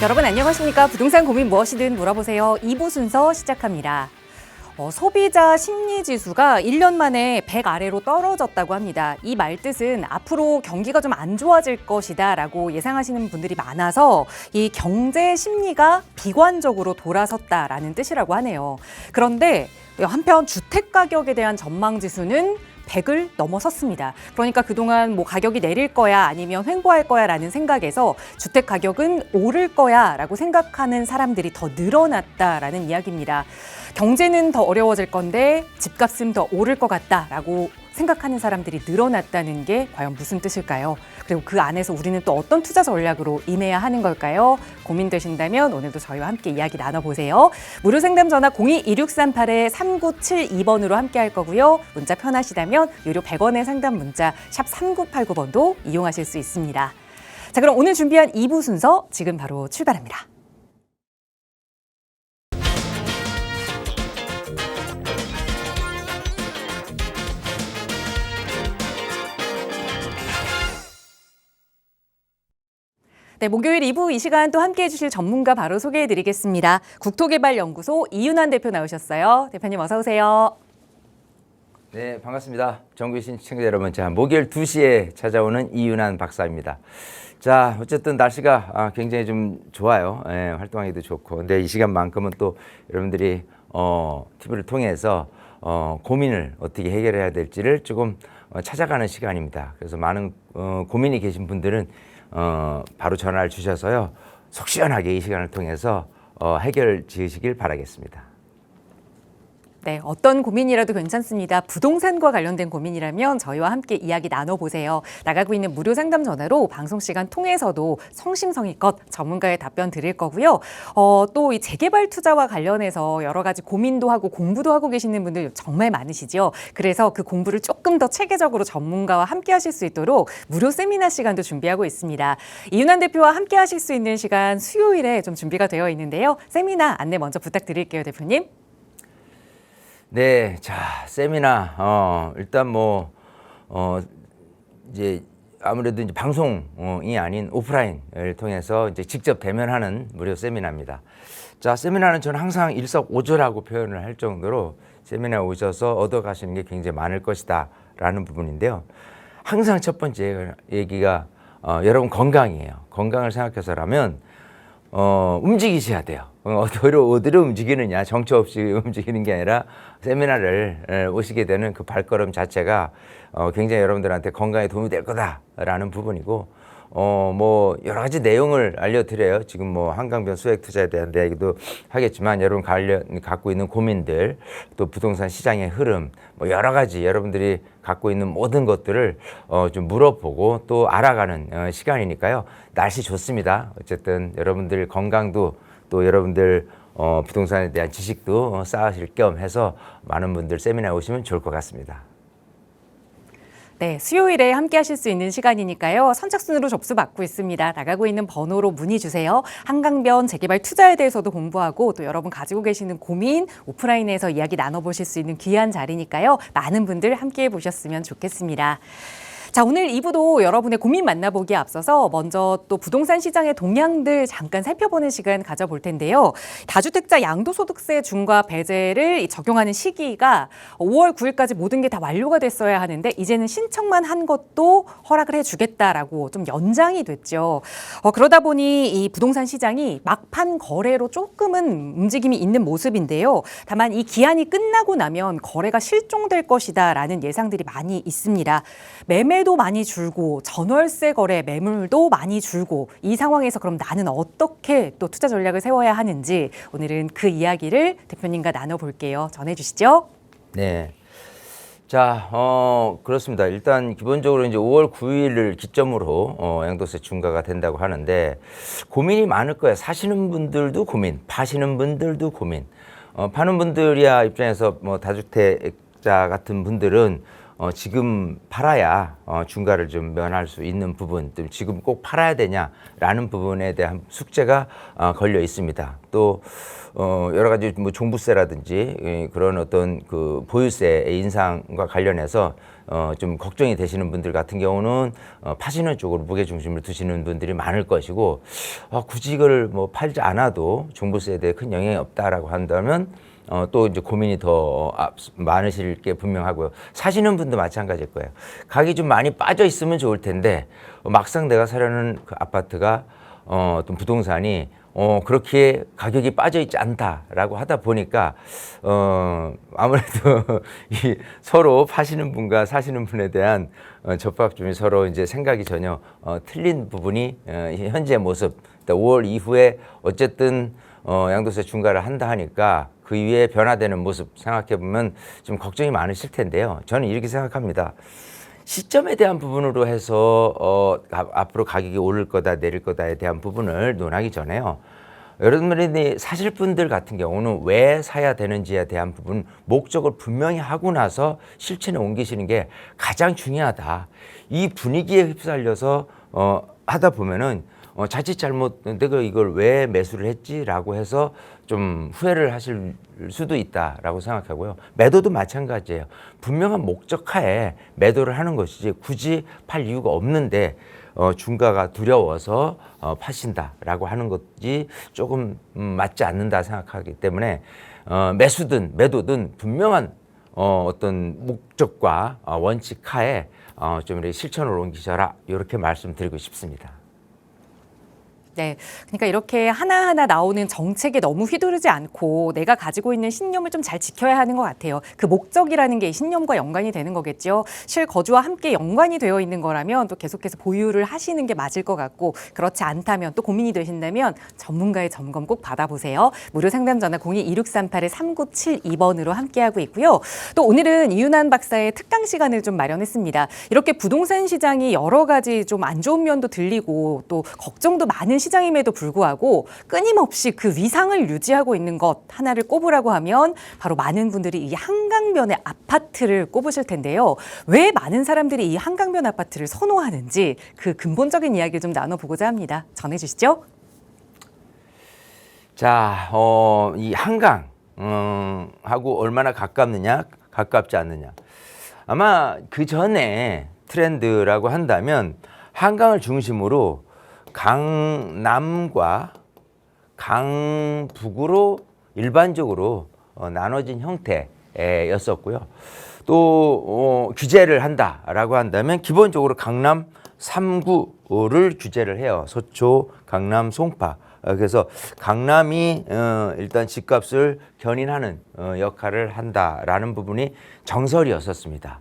여러분 안녕하십니까? 부동산 고민 무엇이든 물어보세요. 2부 순서 시작합니다. 소비자 심리지수가 1년 만에 100 아래로 떨어졌다고 합니다. 이 말뜻은 앞으로 경기가 좀 안 좋아질 것이다 라고 예상하시는 분들이 많아서 이 경제 심리가 비관적으로 돌아섰다라는 뜻이라고 하네요. 그런데 한편 주택 가격에 대한 전망 지수는 100을 넘어섰습니다. 그러니까 그동안 뭐 가격이 내릴 거야 아니면 횡보할 거야 라는 생각에서 주택 가격은 오를 거야 라고 생각하는 사람들이 더 늘어났다라는 이야기입니다. 경제는 더 어려워질 건데 집값은 더 오를 것 같다라고 생각하는 사람들이 늘어났다는 게 과연 무슨 뜻일까요? 그리고 그 안에서 우리는 또 어떤 투자 전략으로 임해야 하는 걸까요? 고민되신다면 오늘도 저희와 함께 이야기 나눠보세요. 무료 상담 전화 02-2638-3972번으로 함께 할 거고요. 문자 편하시다면 유료 100원의 상담 문자 샵 3989번도 이용하실 수 있습니다. 자, 그럼 오늘 준비한 2부 순서 지금 바로 출발합니다. 네, 목요일 2부 이 시간 또 함께해 주실 전문가 바로 소개해 드리겠습니다. 국토개발연구소 이윤환 대표 나오셨어요. 대표님 어서 오세요. 네, 반갑습니다. 정규신 시청자 여러분, 자, 목요일 2시에 찾아오는 이윤환 박사입니다. 자, 어쨌든 날씨가 굉장히 좀 좋아요. 예, 활동하기도 좋고. 근데 이 시간만큼은 또 여러분들이 TV를 통해서 고민을 어떻게 해결해야 될지를 조금 찾아가는 시간입니다. 그래서 많은 고민이 계신 분들은 바로 전화를 주셔서요, 속 시원하게 이 시간을 통해서 해결 지으시길 바라겠습니다. 네, 어떤 고민이라도 괜찮습니다. 부동산과 관련된 고민이라면 저희와 함께 이야기 나눠보세요. 나가고 있는 무료 상담 전화로 방송 시간 통해서도 성심성의껏 전문가의 답변 드릴 거고요. 또 이 재개발 투자와 관련해서 여러 가지 고민도 하고 공부도 하고 계시는 분들 정말 많으시죠. 그래서 그 공부를 조금 더 체계적으로 전문가와 함께 하실 수 있도록 무료 세미나 시간도 준비하고 있습니다. 이윤환 대표와 함께 하실 수 있는 시간 수요일에 좀 준비가 되어 있는데요. 세미나 안내 먼저 부탁드릴게요, 대표님. 네, 자, 세미나, 일단 이제 아무래도 이제 방송이 아닌 오프라인을 통해서 이제 직접 대면하는 무료 세미나입니다. 자, 세미나는 저는 항상 일석오조라고 표현을 할 정도로 세미나에 오셔서 얻어가시는 게 굉장히 많을 것이다 라는 부분인데요. 항상 첫 번째 얘기가 여러분 건강이에요. 건강을 생각해서라면 움직이셔야 돼요. 어디로 움직이느냐, 정처 없이 움직이는 게 아니라 세미나를 오시게 되는 그 발걸음 자체가 굉장히 여러분들한테 건강에 도움이 될 거다라는 부분이고, 여러 가지 내용을 알려드려요. 지금 한강변 수액 투자에 대한 이야기도 하겠지만, 여러분 갖고 있는 고민들, 또 부동산 시장의 흐름, 여러 가지 여러분들이 갖고 있는 모든 것들을 좀 물어보고 또 알아가는 시간이니까요. 날씨 좋습니다. 어쨌든 여러분들 건강도 또 여러분들 부동산에 대한 지식도 쌓으실 겸 해서 많은 분들 세미나에 오시면 좋을 것 같습니다. 네, 수요일에 함께 하실 수 있는 시간이니까요. 선착순으로 접수 받고 있습니다. 나가고 있는 번호로 문의 주세요. 한강변 재개발 투자에 대해서도 공부하고 또 여러분 가지고 계시는 고민 오프라인에서 이야기 나눠보실 수 있는 귀한 자리니까요. 많은 분들 함께 해보셨으면 좋겠습니다. 자, 오늘 2부도 여러분의 고민 만나보기에 앞서서 먼저 또 부동산 시장의 동향들 잠깐 살펴보는 시간 가져볼 텐데요. 다주택자 양도소득세 중과 배제를 적용하는 시기가 5월 9일까지 모든 게 다 완료가 됐어야 하는데 이제는 신청만 한 것도 허락을 해주겠다라고 좀 연장이 됐죠. 그러다 보니 이 부동산 시장이 막판 거래로 조금은 움직임이 있는 모습인데요. 다만 이 기한이 끝나고 나면 거래가 실종될 것이다라는 예상들이 많이 있습니다. 매매도 많이 줄고 전월세 거래 매물도 많이 줄고 이 상황에서 그럼 나는 어떻게 또 투자 전략을 세워야 하는지 오늘은 그 이야기를 대표님과 나눠볼게요. 전해주시죠. 네. 자, 그렇습니다. 일단 기본적으로 이제 5월 9일을 기점으로 양도세 중과가 된다고 하는데 고민이 많을 거예요. 사시는 분들도 고민, 파시는 분들도 고민. 파는 분들이야 입장에서 다주택자 같은 분들은 지금 팔아야 중과를 좀 면할 수 있는 부분, 또 지금 꼭 팔아야 되냐라는 부분에 대한 숙제가 걸려 있습니다. 또 여러 가지 뭐 종부세라든지 그런 어떤 그 보유세 인상과 관련해서 좀 걱정이 되시는 분들 같은 경우는 파시는 쪽으로 무게 중심을 두시는 분들이 많을 것이고, 굳이 이걸 뭐 팔지 않아도 종부세에 대해 큰 영향이 없다라고 한다면 또 이제 고민이 더 많으실 게 분명하고요. 사시는 분도 마찬가지일 거예요. 가격이 좀 많이 빠져 있으면 좋을 텐데 막상 내가 사려는 그 아파트가 어떤 부동산이 그렇게 가격이 빠져 있지 않다라고 하다 보니까 아무래도 이 서로 파시는 분과 사시는 분에 대한 접합점이 서로 이제 생각이 전혀 틀린 부분이 현재 모습. 5월 이후에 어쨌든 양도세 중과를 한다 하니까 그 이후에 변화되는 모습 생각해 보면 좀 걱정이 많으실 텐데요. 저는 이렇게 생각합니다. 시점에 대한 부분으로 해서 앞으로 가격이 오를 거다 내릴 거다에 대한 부분을 논하기 전에요. 여러분들이 사실 분들 같은 경우는 왜 사야 되는지에 대한 부분 목적을 분명히 하고 나서 실천에 옮기시는 게 가장 중요하다. 이 분위기에 휩쓸려서 하다 보면은 자칫 잘못 내가 이걸 왜 매수를 했지라고 해서 좀 후회를 하실 수도 있다라고 생각하고요. 매도도 마찬가지예요. 분명한 목적하에 매도를 하는 것이지 굳이 팔 이유가 없는데 중과가 두려워서 파신다라고 하는 것이 조금 맞지 않는다 생각하기 때문에 매수든 매도든 분명한 어떤 목적과 원칙하에 좀 이렇게 실천을 옮기셔라 이렇게 말씀드리고 싶습니다. 네, 그러니까 이렇게 하나하나 나오는 정책에 너무 휘두르지 않고 내가 가지고 있는 신념을 좀 잘 지켜야 하는 것 같아요. 그 목적이라는 게 이 신념과 연관이 되는 거겠죠. 실거주와 함께 연관이 되어 있는 거라면 또 계속해서 보유를 하시는 게 맞을 것 같고, 그렇지 않다면 또 고민이 되신다면 전문가의 점검 꼭 받아보세요. 무료 상담 전화 02-2638-3972번으로 함께하고 있고요. 또 오늘은 이윤한 박사의 특강 시간을 좀 마련했습니다. 이렇게 부동산 시장이 여러 가지 좀 안 좋은 면도 들리고 또 걱정도 많은 시장임에도 불구하고 끊임없이 그 위상을 유지하고 있는 것 하나를 꼽으라고 하면 바로 많은 분들이 이 한강변의 아파트를 꼽으실 텐데요. 왜 많은 사람들이 이 한강변 아파트를 선호하는지 그 근본적인 이야기를 좀 나눠보고자 합니다. 전해주시죠. 자, 이 한강 하고 얼마나 가깝느냐, 가깝지 않느냐. 아마 그 전에 트렌드라고 한다면 한강을 중심으로 강남과 강북으로 일반적으로 나눠진 형태였었고요. 또 규제를 한다라고 한다면 기본적으로 강남 3구를 규제를 해요. 서초, 강남, 송파. 그래서 강남이 일단 집값을 견인하는 역할을 한다라는 부분이 정설이었었습니다.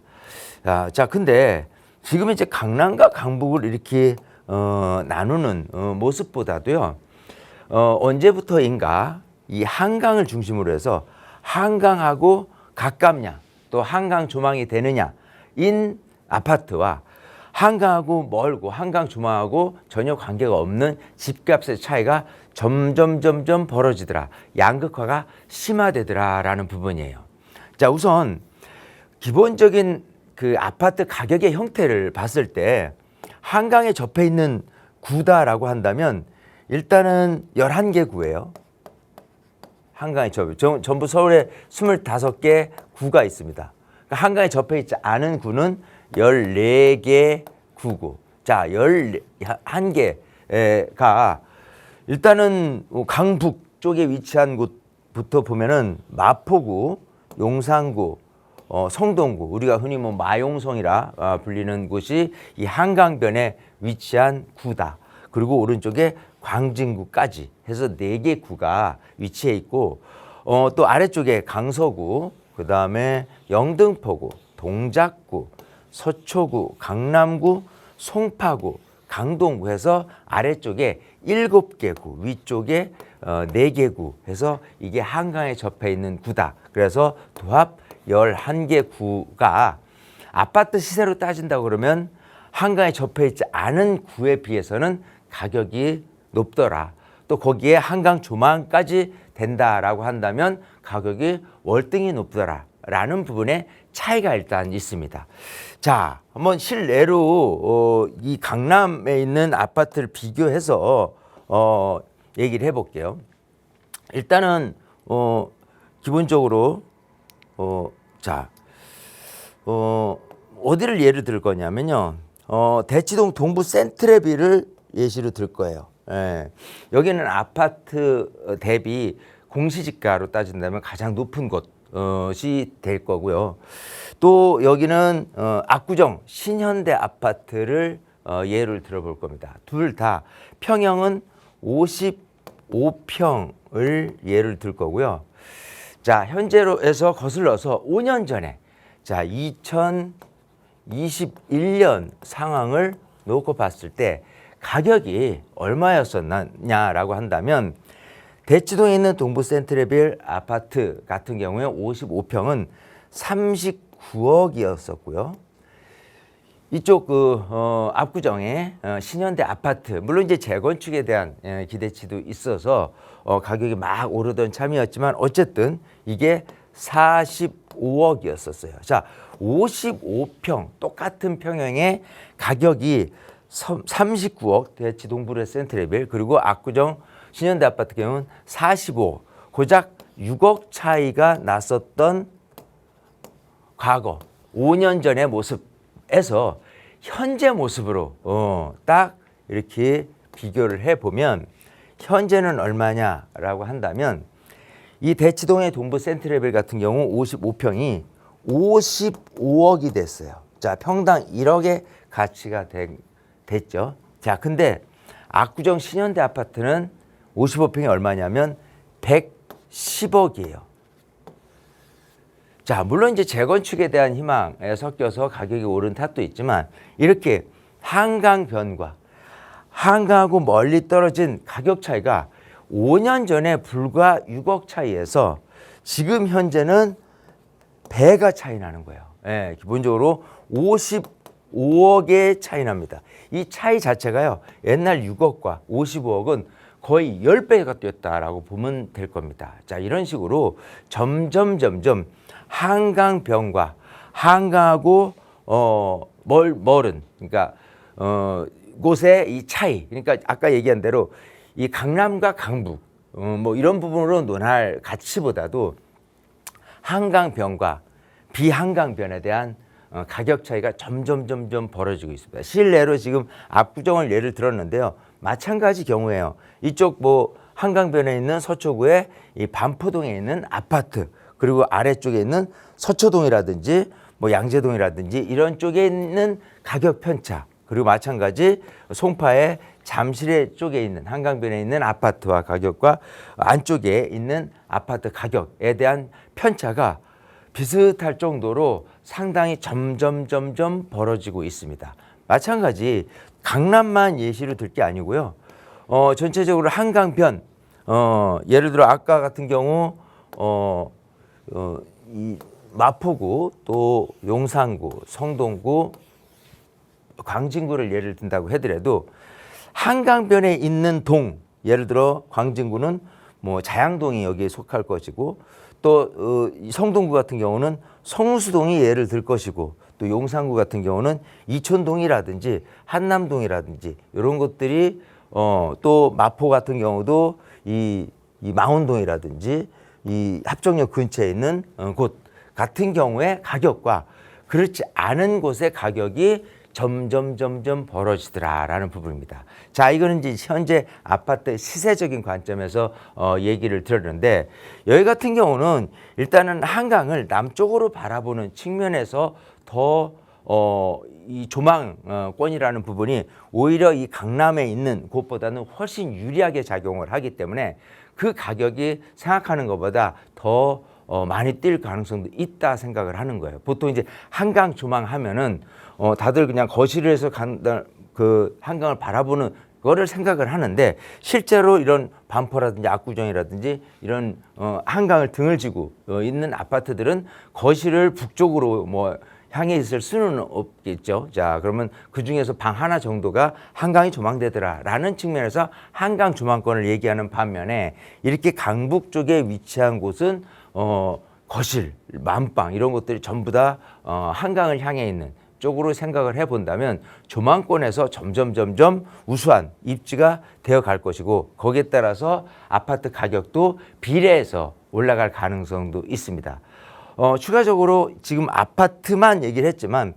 자, 근데 지금 이제 강남과 강북을 이렇게 나누는 모습보다도요, 언제부터인가 이 한강을 중심으로 해서 한강하고 가깝냐, 또 한강 조망이 되느냐, 인 아파트와 한강하고 멀고 한강 조망하고 전혀 관계가 없는 집값의 차이가 점점 벌어지더라. 양극화가 심화되더라라는 부분이에요. 자, 우선 기본적인 그 아파트 가격의 형태를 봤을 때 한강에 접해 있는 구다라고 한다면 일단은 11개 구예요. 한강에 접해. 전부 서울에 25개 구가 있습니다. 그러니까 한강에 접해 있지 않은 구는 14개 구고. 자, 11개가 일단은 강북 쪽에 위치한 곳부터 보면은 마포구, 용산구, 성동구, 우리가 흔히 뭐 마용성이라 불리는 곳이 이 한강변에 위치한 구다. 그리고 오른쪽에 광진구까지 해서 4개 구가 위치해 있고, 또 아래쪽에 강서구, 그 다음에 영등포구, 동작구, 서초구, 강남구, 송파구, 강동구 해서 아래쪽에 7개 구, 위쪽에 4개 구 해서 이게 한강에 접해 있는 구다. 그래서 도합 11개 구가 아파트 시세로 따진다고 그러면 한강에 접해 있지 않은 구에 비해서는 가격이 높더라. 또 거기에 한강 조망까지 된다라고 한다면 가격이 월등히 높더라. 라는 부분에 차이가 일단 있습니다. 자, 한번 실내로 이 강남에 있는 아파트를 비교해서 얘기를 해볼게요. 일단은 기본적으로 어디를 예를 들 거냐면요. 대치동 동부 센트레빌을 예시로 들 거예요. 예. 여기는 아파트 대비 공시지가로 따진다면 가장 높은 곳이 될 거고요. 또 여기는 압구정 신현대 아파트를 예를 들어볼 겁니다. 둘 다 평형은 55평을 예를 들 거고요. 자, 현재로에서 거슬러서 5년 전에, 자, 2021년 상황을 놓고 봤을 때 가격이 얼마였었냐라고 한다면, 대치동에 있는 동부 센트레빌 아파트 같은 경우에 55평은 39억이었었고요. 이쪽 압구정의 신현대 아파트, 물론 이제 재건축에 대한 기대치도 있어서 가격이 막 오르던 참이었지만 어쨌든 이게 45억이었었어요. 자, 55평 똑같은 평형의 가격이 39억 대치동부의 센트레빌, 그리고 압구정 신현대 아파트 경우는 45억, 고작 6억 차이가 났었던 과거 5년 전의 모습에서 현재 모습으로 딱 이렇게 비교를 해보면 현재는 얼마냐라고 한다면, 이 대치동의 동부 센트레빌 같은 경우 55평이 55억이 됐어요. 자, 평당 1억의 가치가 됐죠. 자, 근데 압구정 신현대 아파트는 55평이 얼마냐면 110억이에요. 자, 물론 이제 재건축에 대한 희망에 섞여서 가격이 오른 탓도 있지만, 이렇게 한강변과 한강하고 멀리 떨어진 가격 차이가 5년 전에 불과 6억 차이에서 지금 현재는 배가 차이 나는 거예요. 예, 기본적으로 55억의 차이 납니다. 이 차이 자체가요, 옛날 6억과 55억은 거의 10배가 뛰었다라고 보면 될 겁니다. 자, 이런 식으로 점점 한강변과 한강하고 멀은, 그러니까 곳의 이 차이, 그러니까 아까 얘기한 대로 이 강남과 강북 뭐 이런 부분으로 논할 가치보다도 한강변과 비한강변에 대한 가격 차이가 점점 벌어지고 있습니다. 실내로 지금 압구정을 예를 들었는데요. 마찬가지 경우에요. 이쪽 뭐 한강변에 있는 서초구의 이 반포동에 있는 아파트, 그리고 아래쪽에 있는 서초동이라든지 뭐 양재동이라든지 이런 쪽에 있는 가격 편차, 그리고 마찬가지 송파의 잠실의 쪽에 있는 한강변에 있는 아파트와 가격과 안쪽에 있는 아파트 가격에 대한 편차가 비슷할 정도로 상당히 점점 벌어지고 있습니다. 마찬가지 강남만 예시로 들 게 아니고요. 전체적으로 한강변, 예를 들어 아까 같은 경우 이 마포구, 또 용산구, 성동구, 광진구를 예를 든다고 하더라도 한강변에 있는 동, 예를 들어 광진구는 뭐 자양동이 여기에 속할 것이고, 또 성동구 같은 경우는 성수동이 예를 들 것이고, 또 용산구 같은 경우는 이촌동이라든지 한남동이라든지 이런 것들이 또 마포 같은 경우도 이 망원동이라든지 이 합정역 근처에 있는 곳 같은 경우에 가격과 그렇지 않은 곳의 가격이 점점 벌어지더라라는 부분입니다. 자, 이거는 이제 현재 아파트 시세적인 관점에서 얘기를 들었는데, 여기 같은 경우는 일단은 한강을 남쪽으로 바라보는 측면에서 더 이 조망권이라는 부분이 오히려 이 강남에 있는 곳보다는 훨씬 유리하게 작용을 하기 때문에 그 가격이 생각하는 것보다 더 많이 뛸 가능성도 있다 생각을 하는 거예요. 보통 이제 한강 조망하면은 다들 그냥 거실에서 그 한강을 바라보는 거를 생각을 하는데, 실제로 이런 반포라든지 압구정이라든지 이런 한강을 등을 지고 있는 아파트들은 거실을 북쪽으로 뭐 향해 있을 수는 없겠죠. 자, 그러면 그 중에서 방 하나 정도가 한강이 조망되더라라는 측면에서 한강 조망권을 얘기하는 반면에, 이렇게 강북 쪽에 위치한 곳은 거실, 만방 이런 것들이 전부 다 한강을 향해 있는 쪽으로 생각을 해본다면 조망권에서 점점 우수한 입지가 되어 갈 것이고 거기에 따라서 아파트 가격도 비례해서 올라갈 가능성도 있습니다. 추가적으로 지금 아파트만 얘기를 했지만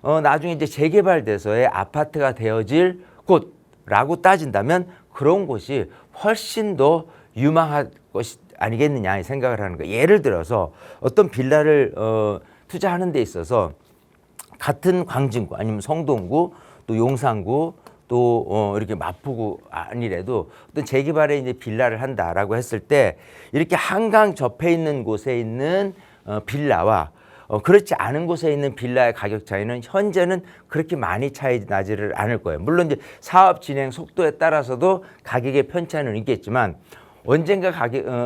나중에 이제 재개발돼서의 아파트가 되어질 곳라고 따진다면 그런 곳이 훨씬 더 유망할 것이 아니겠느냐 생각을 하는 거예요. 예를 들어서 어떤 빌라를 투자하는 데 있어서 같은 광진구 아니면 성동구 또 용산구 또 이렇게 마포구 아니래도 어떤 재개발에 이제 빌라를 한다라고 했을 때 이렇게 한강 접해 있는 곳에 있는 빌라와 그렇지 않은 곳에 있는 빌라의 가격 차이는 현재는 그렇게 많이 차이 나지를 않을 거예요. 물론 이제 사업 진행 속도에 따라서도 가격의 편차는 있겠지만 언젠가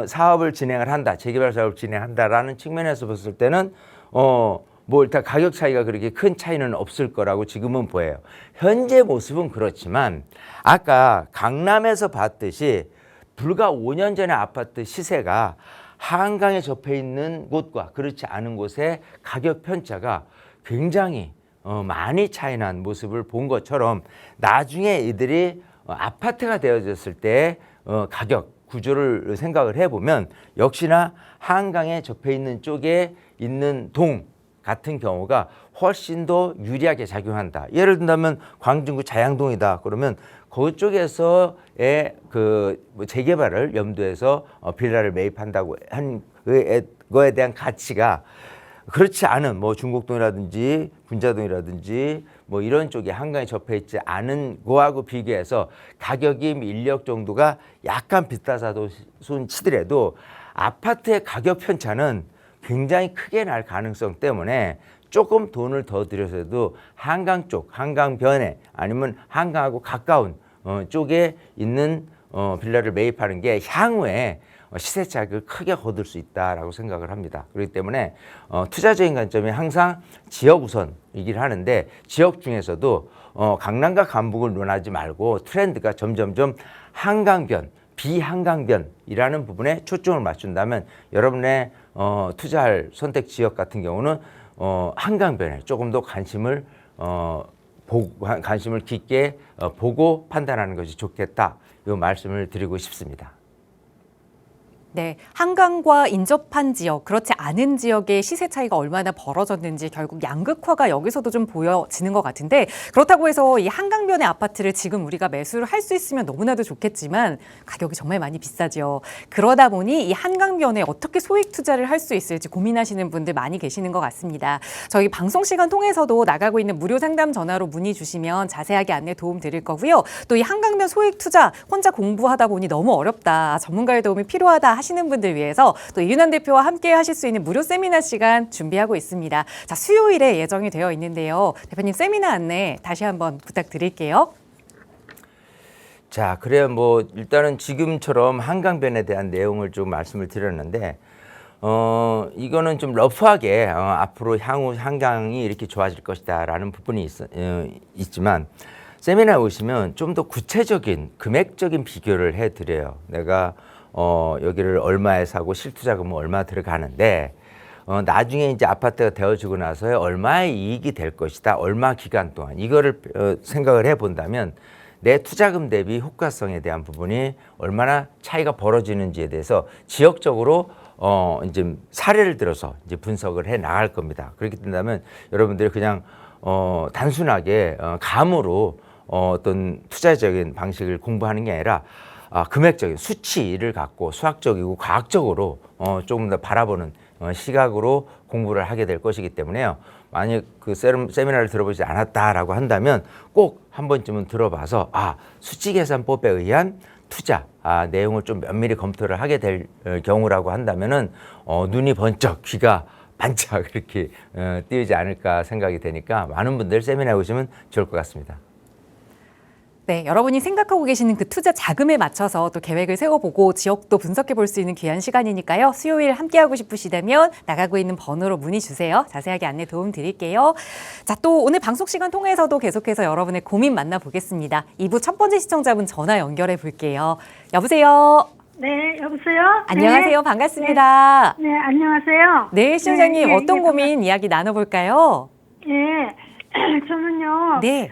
사업을 진행을 한다, 재개발 사업을 진행한다라는 측면에서 봤을 때는 뭐 일단 가격 차이가 그렇게 큰 차이는 없을 거라고 지금은 보여요. 현재 모습은 그렇지만 아까 강남에서 봤듯이 불과 5년 전의 아파트 시세가 한강에 접해 있는 곳과 그렇지 않은 곳의 가격 편차가 굉장히 많이 차이난 모습을 본 것처럼 나중에 이들이 아파트가 되어졌을 때 가격 구조를 생각을 해보면 역시나 한강에 접해 있는 쪽에 있는 동 같은 경우가 훨씬 더 유리하게 작용한다. 예를 든다면 광진구 자양동이다. 그러면 그쪽에서의 뭐 재개발을 염두해서 빌라를 매입한다고 한 거에 대한 가치가 그렇지 않은 뭐 중곡동이라든지 분자동이라든지 뭐 이런 쪽에 한강에 접해 있지 않은 거하고 비교해서 가격이 인력 정도가 약간 비싸서 손 치더라도 아파트의 가격 편차는 굉장히 크게 날 가능성 때문에 조금 돈을 더 들여서도 한강 쪽, 한강변에 아니면 한강하고 가까운 쪽에 있는 빌라를 매입하는 게 향후에 시세 차익을 크게 거둘 수 있다라고 생각을 합니다. 그렇기 때문에 투자적인 관점이 항상 지역 우선이긴 하는데 지역 중에서도 강남과 강북을 논하지 말고 트렌드가 점점점 한강변, 비한강변이라는 부분에 초점을 맞춘다면 여러분의 투자할 선택 지역 같은 경우는 한강변에 조금 더 관심을 깊게 보고 판단하는 것이 좋겠다. 이 말씀을 드리고 싶습니다. 네, 한강과 인접한 지역, 그렇지 않은 지역의 시세 차이가 얼마나 벌어졌는지 결국 양극화가 여기서도 좀 보여지는 것 같은데 그렇다고 해서 이 한강변의 아파트를 지금 우리가 매수를 할 수 있으면 너무나도 좋겠지만 가격이 정말 많이 비싸죠. 그러다 보니 이 한강변에 어떻게 소액 투자를 할 수 있을지 고민하시는 분들 많이 계시는 것 같습니다. 저희 방송 시간 통해서도 나가고 있는 무료 상담 전화로 문의 주시면 자세하게 안내 도움 드릴 거고요. 또 이 한강변 소액 투자 혼자 공부하다 보니 너무 어렵다, 전문가의 도움이 필요하다 하시는 분들 위해서 또 이윤환 대표와 함께 하실 수 있는 무료 세미나 시간 준비하고 있습니다. 자, 수요일에 예정이 되어 있는데요. 대표님 세미나 안내 다시 한번 부탁드릴게요. 자, 그래요. 뭐 일단은 지금처럼 한강변에 대한 내용을 좀 말씀을 드렸는데 이거는 좀 러프하게 앞으로 향후 한강이 이렇게 좋아질 것이다라는 부분이 있지만 세미나에 오시면 좀 더 구체적인 금액적인 비교를 해드려요. 내가 여기를 얼마에 사고 실투자금은 얼마 들어가는데 나중에 이제 아파트가 되어지고 나서 얼마의 이익이 될 것이다. 얼마 기간 동안 이거를 생각을 해본다면 내 투자금 대비 효과성에 대한 부분이 얼마나 차이가 벌어지는지에 대해서 지역적으로 이제 사례를 들어서 이제 분석을 해 나갈 겁니다. 그렇게 된다면 여러분들이 그냥 단순하게 감으로 어떤 투자적인 방식을 공부하는 게 아니라 금액적인 수치를 갖고 수학적이고 과학적으로 조금 더 바라보는 시각으로 공부를 하게 될 것이기 때문에요. 만약 그 세미나를 들어보지 않았다라고 한다면 꼭 한 번쯤은 들어봐서 수치 계산법에 의한 투자 내용을 좀 면밀히 검토를 하게 될 경우라고 한다면은 눈이 번쩍 귀가 반짝 이렇게 띄우지 않을까 생각이 되니까 많은 분들 세미나에 오시면 좋을 것 같습니다. 네, 여러분이 생각하고 계시는 그 투자 자금에 맞춰서 또 계획을 세워보고 지역도 분석해 볼 수 있는 귀한 시간이니까요. 수요일 함께하고 싶으시다면 나가고 있는 번호로 문의 주세요. 자세하게 안내 도움 드릴게요. 자, 또 오늘 방송 시간 통해서도 계속해서 여러분의 고민 만나보겠습니다. 2부 첫 번째 시청자분 전화 연결해 볼게요. 여보세요? 네, 여보세요? 안녕하세요. 반갑습니다. 네, 안녕하세요. 네, 시청자님 네, 어떤 네, 고민 이야기 나눠볼까요? 예, 저는요, 네.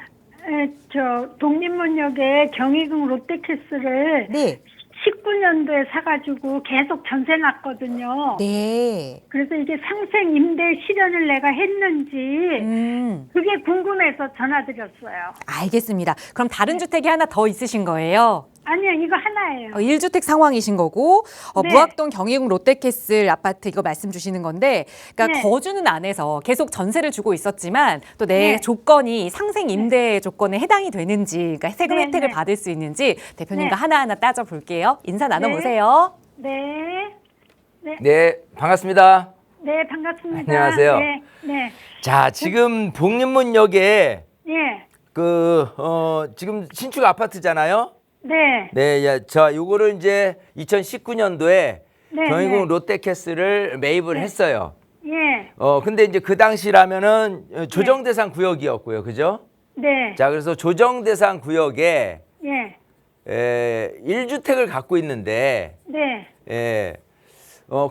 독립문역에 경희궁 롯데캐슬을 네. 19년도에 사가지고 계속 전세 났거든요. 네. 그래서 이게 상생 임대 실현을 내가 했는지 그게 궁금해서 전화드렸어요. 알겠습니다. 그럼 다른 주택이 하나 더 있으신 거예요? 아니요, 이거 하나예요. 1주택 상황이신 거고 네. 무학동 경희궁 롯데캐슬 아파트 이거 말씀 주시는 건데 그러니까 네. 거주는 안에서 계속 전세를 주고 있었지만 또 내 네. 조건이 상생 임대 조건에 해당이 되는지 그러니까 세금 네, 혜택을 네. 받을 수 있는지 대표님과 네. 하나하나 따져볼게요. 인사 나눠보세요. 네. 네, 반갑습니다. 네, 반갑습니다. 안녕하세요. 네, 네. 자, 지금 독립문역에 예, 지금 신축 아파트잖아요. 네. 네, 야, 자, 요거를 이제 2019년도에 네, 경희궁 네. 롯데캐슬을 매입을 했어요. 예, 근데 이제 그 당시라면은 조정 대상 구역이었고요. 그죠? 네. 자, 그래서 조정 대상 구역에 예, 1주택을 갖고 있는데 네.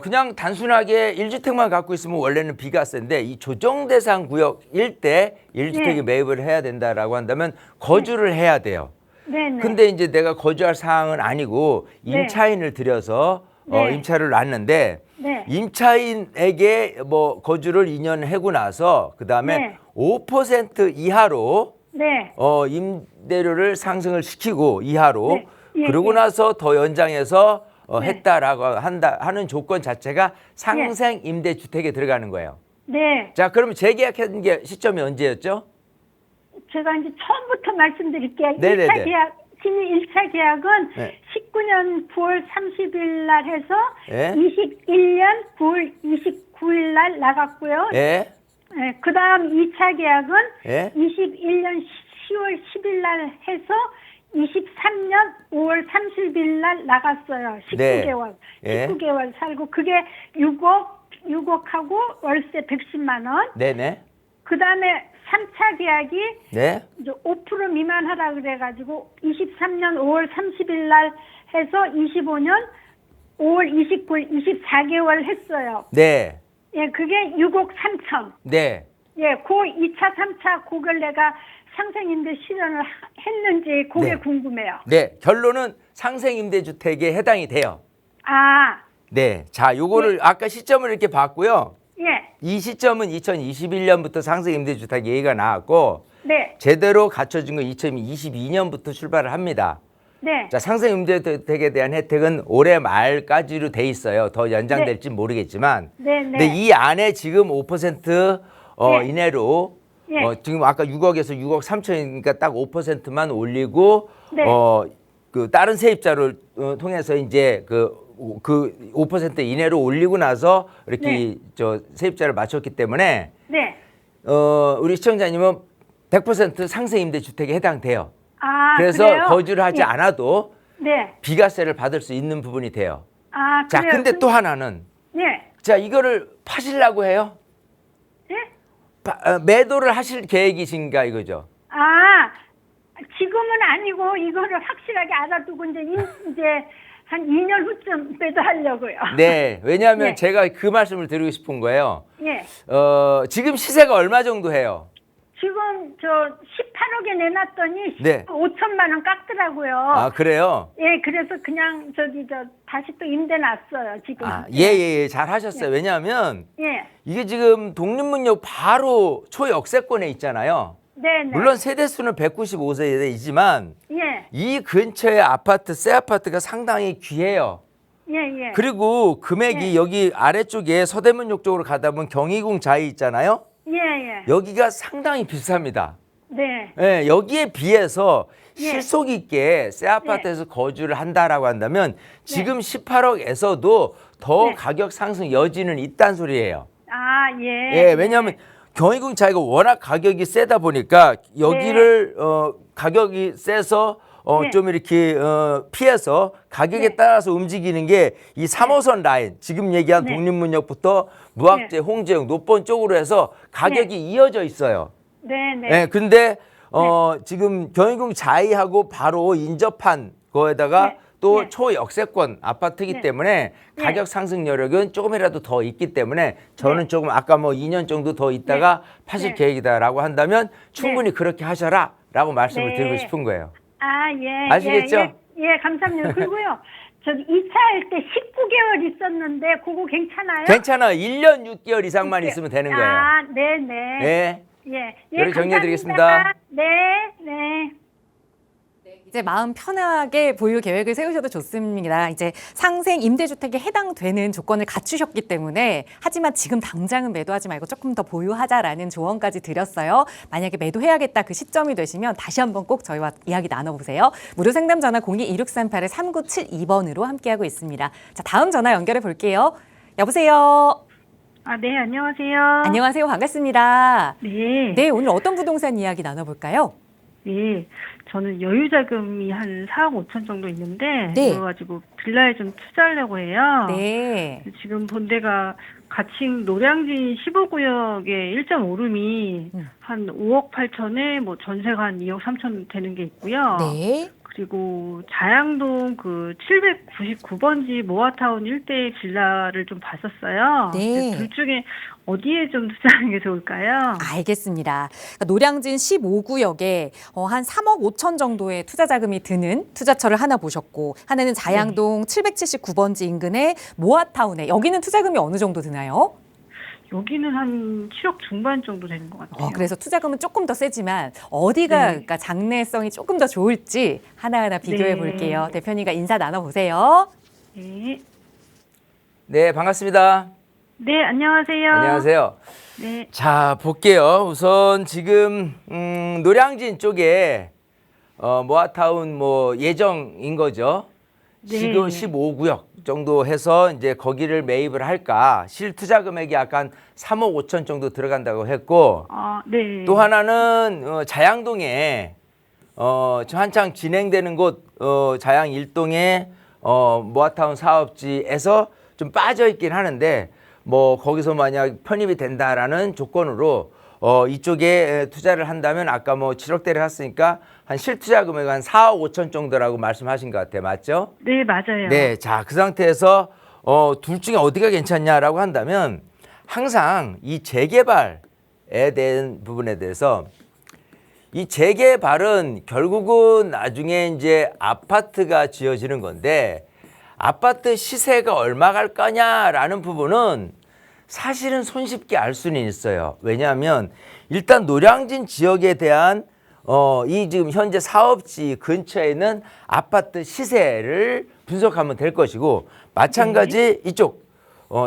그냥 단순하게 1주택만 갖고 있으면 원래는 비과세인데 이 조정 대상 구역 일대 1주택에 네. 매입을 해야 된다라고 한다면 거주를 해야 돼요. 네, 네. 근데 이제 내가 거주할 사항은 아니고 네. 임차인을 들여서 네. 임차를 놨는데 네. 임차인에게 뭐 거주를 2년 하고 나서 그다음에 네. 5% 이하로 네. 임대료를 상승을 시키고 이하로 네. 예, 그러고 예. 나서 더 연장해서 네. 했다라고 하는 조건 자체가 상생 임대주택에 들어가는 거예요. 네. 자, 그러면 재계약한 게 시점이 언제였죠? 제가 이제 처음부터 말씀드릴게요. 네네네. 1차 계약, 신의 1차 계약은 네. 19년 9월 30일 날 해서 네. 21년 9월 29일 날 나갔고요. 예. 네, 그 다음 2차 계약은 예. 21년 10월 10일 날 해서 23년 5월 30일 날 나갔어요. 19개월. 예. 19개월 살고 그게 6억하고 월세 110만 원. 네네. 그 다음에 3차 계약이 네. 이제 5% 미만 하라 그래가지고 23년 5월 30일 날 해서 25년 5월 29일 24개월 했어요. 네. 예, 그게 6억 3천. 네. 예, 그 2차, 3차 그걸 내가 상생임대 실현을 했는지 그게 네. 궁금해요. 네. 결론은 상생 임대주택에 해당이 돼요. 아, 네. 자, 요거를 아까 시점을 이렇게 봤고요. 예, 이 시점은 2021년부터 상생 임대주택 얘기가 나왔고 네, 제대로 갖춰진 건 2022년부터 출발을 합니다. 네, 자, 상생 임대주택에 대한 혜택은 올해 말까지로 돼 있어요. 더 연장될지 모르겠지만. 네, 네. 근데 이 안에 지금 5% 네. 이내로 예. 지금 아까 6억에서 6억 3천이니까 딱 5%만 올리고 네. 그 다른 세입자를 통해서 이제 그 5% 이내로 올리고 나서 이렇게 네. 저 세입자를 맞췄기 때문에 네. 우리 시청자님은 100% 상생 임대 주택에 해당돼요. 아, 그래서 그래요? 거주를 하지 예. 않아도 네. 비과세를 받을 수 있는 부분이 돼요. 아, 자, 그래요? 근데 또 하나는 네. 자, 이거를 파시려고 해요? 예? 매도를 하실 계획이신가 이거죠? 아, 지금은 아니고 이거를 확실하게 알아두고 이제 한 2년 후쯤 매도하려고요. 네, 왜냐하면 예. 제가 그 말씀을 드리고 싶은 거예요. 예. 지금 시세가 얼마 정도 해요? 지금 저 18억에 내놨더니 네. 5천만 원 깎더라고요. 아, 그래요? 예, 그래서 그냥 다시 또 임대 놨어요, 지금. 예, 잘 하셨어요. 왜냐하면 예. 이게 지금 독립문역 바로 초역세권에 있잖아요. 네, 네. 물론 세대수는 195세대이지만 예. 이 근처의 아파트, 새 아파트가 상당히 귀해요. 예, 예. 그리고 금액이 네. 여기 아래쪽에 서대문역 쪽으로 가다 보면 경희궁 자이 있잖아요. 예, 예. 여기가 상당히 비쌉니다. 네. 예, 여기에 비해서 예. 실속 있게 새 아파트에서 거주를 한다라고 한다면 지금 18억에서도 더 네. 가격 상승 여지는 있다는 소리예요. 아, 예. 예, 왜냐하면 경희궁 자이가 워낙 가격이 세다 보니까 여기를 가격이 세서 네. 좀 이렇게 피해서 가격에 네. 따라서 움직이는 게 이 3호선 라인 지금 얘기한 네. 독립문역부터 무학재, 홍제역, 노본 쪽으로 해서 가격이 이어져 있어요. 네, 네. 예, 근데 지금 경희궁 자이하고 바로 인접한 거에다가 네. 또 예. 초역세권 아파트이기 네. 때문에 예. 가격 상승 여력은 조금이라도 더 있기 때문에 저는 네. 조금 아까 뭐 2년 정도 더 있다가 파실 네. 계획이다라고 한다면 충분히 그렇게 하셔라라고 말씀을 네. 드리고 싶은 거예요. 아, 예. 아시겠죠? 예, 감사합니다. 그리고요. 저기 이사할 때 19개월 있었는데 그거 괜찮아요? 괜찮아요. 1년 6개월 이상만 있으면 되는 거예요. 아, 네, 네. 네. 예. 여기 정리해드리겠습니다. 감사합니다. 네, 네. 이제 마음 편하게 보유 계획을 세우셔도 좋습니다. 이제 상생 임대주택에 해당되는 조건을 갖추셨기 때문에 하지만 지금 당장은 매도하지 말고 조금 더 보유하자라는 조언까지 드렸어요. 만약에 매도해야겠다 그 시점이 되시면 다시 한번 꼭 저희와 이야기 나눠보세요. 무료 상담 전화 02-2638-3972번으로 함께하고 있습니다. 자, 다음 전화 연결해 볼게요. 여보세요. 아, 네, 안녕하세요. 안녕하세요. 반갑습니다. 네. 네, 오늘 어떤 부동산 이야기 나눠볼까요? 네, 저는 여유 자금이 한 4억 5천 정도 있는데 네. 이거 가지고 빌라에 좀 투자하려고 해요. 네. 지금 본 데가 가칭 노량진 15구역에 1.5룸이 한 5억 8천에 뭐 전세가 한 2억 3천 되는 게 있고요. 네. 그리고 자양동 그 799번지 모아타운 일대 빌라를 좀 봤었어요. 네. 둘 중에 어디에 좀 투자하는 게 좋을까요? 알겠습니다. 그러니까 노량진 15구역에 한 3억 5천 정도의 투자 자금이 드는 투자처를 하나 보셨고 하나는 자양동 779번지 인근의 모아타운에 여기는 투자금이 어느 정도 드나요? 여기는 한 7억 중반 정도 되는 것 같아요. 그래서 투자금은 조금 더 세지만 어디가 네. 그러니까 장래성이 조금 더 좋을지 하나하나 비교해 네. 볼게요. 대표님과 인사 나눠보세요. 네. 네, 반갑습니다. 네, 안녕하세요. 안녕하세요. 네. 자, 볼게요. 우선 지금 노량진 쪽에 모아타운 뭐 예정인 거죠. 네. 지금 15구역 정도 해서 이제 거기를 매입을 할까. 실투자 금액이 약간 3억 5천 정도 들어간다고 했고 아, 네. 또 하나는 자양동에 지금 한창 진행되는 곳 자양 1동의 모아타운 사업지에서 좀 빠져 있긴 하는데 뭐 거기서 만약 편입이 된다라는 조건으로 이쪽에 투자를 한다면 아까 뭐 7억대를 했으니까 한 실투자 금액 한 4억 5천 정도라고 말씀하신 것 같아요. 맞죠? 네, 맞아요. 네. 자, 그 상태에서 둘 중에 어디가 괜찮냐라고 한다면 항상 이 재개발에 대한 부분에 대해서 이 재개발은 결국은 나중에 이제 아파트가 지어지는 건데 아파트 시세가 얼마 갈 거냐라는 부분은 사실은 손쉽게 알 수는 있어요. 왜냐하면 일단 노량진 지역에 대한 이 지금 현재 사업지 근처에 있는 아파트 시세를 분석하면 될 것이고 마찬가지 이쪽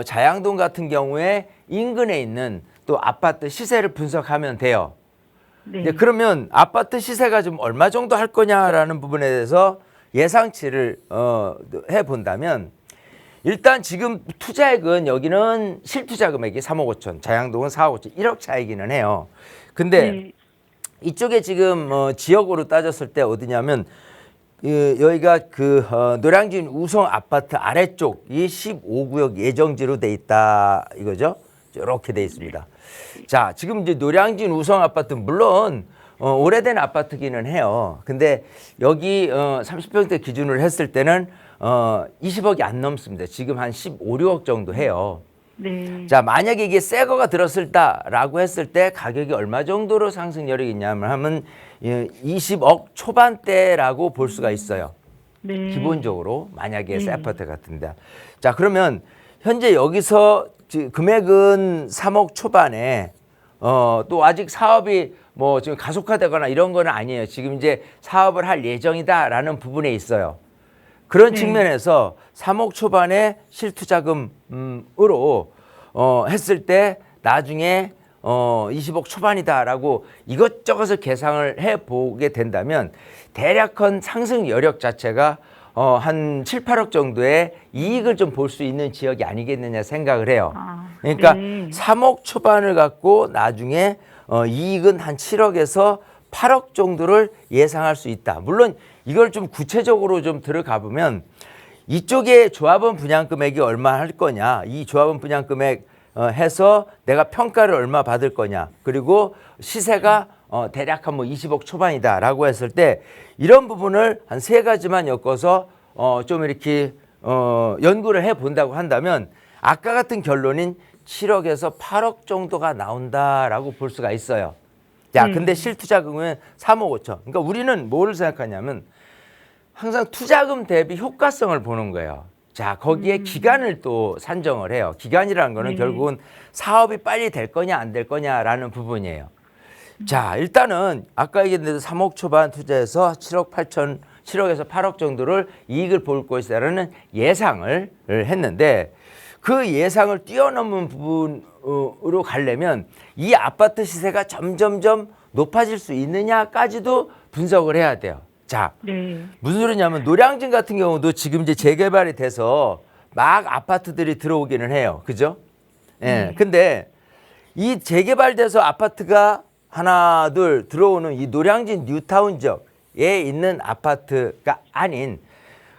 자양동 같은 경우에 인근에 있는 또 아파트 시세를 분석하면 돼요. 네. 네, 그러면 아파트 시세가 좀 얼마 정도 할 거냐라는 부분에 대해서 예상치를 해본다면 일단 지금 투자액은 여기는 실투자 금액이 3억 5천, 자양동은 4억 5천, 1억 차이기는 해요. 근데 네. 이쪽에 지금 지역으로 따졌을 때 어디냐면 여기가 그 노량진 우성 아파트 아래쪽이 15구역 예정지로 돼 있다 이거죠. 이렇게 돼 있습니다. 자, 지금 이제 노량진 우성 아파트 물론 오래된 아파트기는 해요. 근데 여기 30평대 기준으로 했을 때는 20억이 안 넘습니다. 지금 한 15, 6억 정도 해요. 네. 자, 만약에 이게 새 거가 들었을다라고 했을 때 가격이 얼마 정도로 상승 여력이 있냐면 하면 20억 초반대라고 볼 수가 있어요. 네. 기본적으로 만약에 새 아파트 같은데. 자, 그러면 현재 여기서 금액은 3억 초반에 또 아직 사업이 뭐 지금 가속화되거나 이런 건 아니에요. 지금 이제 사업을 할 예정이다라는 부분에 있어요. 그런 네. 측면에서 3억 초반에 실투자금으로 했을 때 나중에 20억 초반이다라고 이것저것을 계산을 해보게 된다면 대략한 상승 여력 자체가 한 7, 8억 정도의 이익을 좀 볼 수 있는 지역이 아니겠느냐 생각을 해요. 아, 그러니까 네. 3억 초반을 갖고 나중에 이익은 한 7억에서 8억 정도를 예상할 수 있다. 물론 이걸 좀 구체적으로 좀 들어가 보면 이쪽에 조합원 분양 금액이 얼마 할 거냐, 이 조합원 분양 금액 해서 내가 평가를 얼마 받을 거냐, 그리고 시세가 대략 한 뭐 20억 초반이다라고 했을 때 이런 부분을 한 세 가지만 엮어서 좀 이렇게 연구를 해 본다고 한다면 아까 같은 결론인 7억에서 8억 정도가 나온다라고 볼 수가 있어요. 자, 근데 실투자금은 3억 5천. 그러니까 우리는 뭘 생각하냐면 항상 투자금 대비 효과성을 보는 거예요. 자, 거기에 기간을 또 산정을 해요. 기간이라는 거는 결국은 사업이 빨리 될 거냐 안 될 거냐라는 부분이에요. 자, 일단은 아까 얘기했는데 3억 초반 투자해서 7억에서 8억 정도를 이익을 볼 것이라는 예상을 했는데 그 예상을 뛰어넘은 부분으로 가려면 이 아파트 시세가 점점점 높아질 수 있느냐까지도 분석을 해야 돼요. 자, 무슨 소리냐면 노량진 같은 경우도 지금 이제 재개발이 돼서 막 아파트들이 들어오기는 해요. 그죠? 예. 근데 이 재개발돼서 아파트가 하나, 둘 들어오는 이 노량진 뉴타운 지역에 있는 아파트가 아닌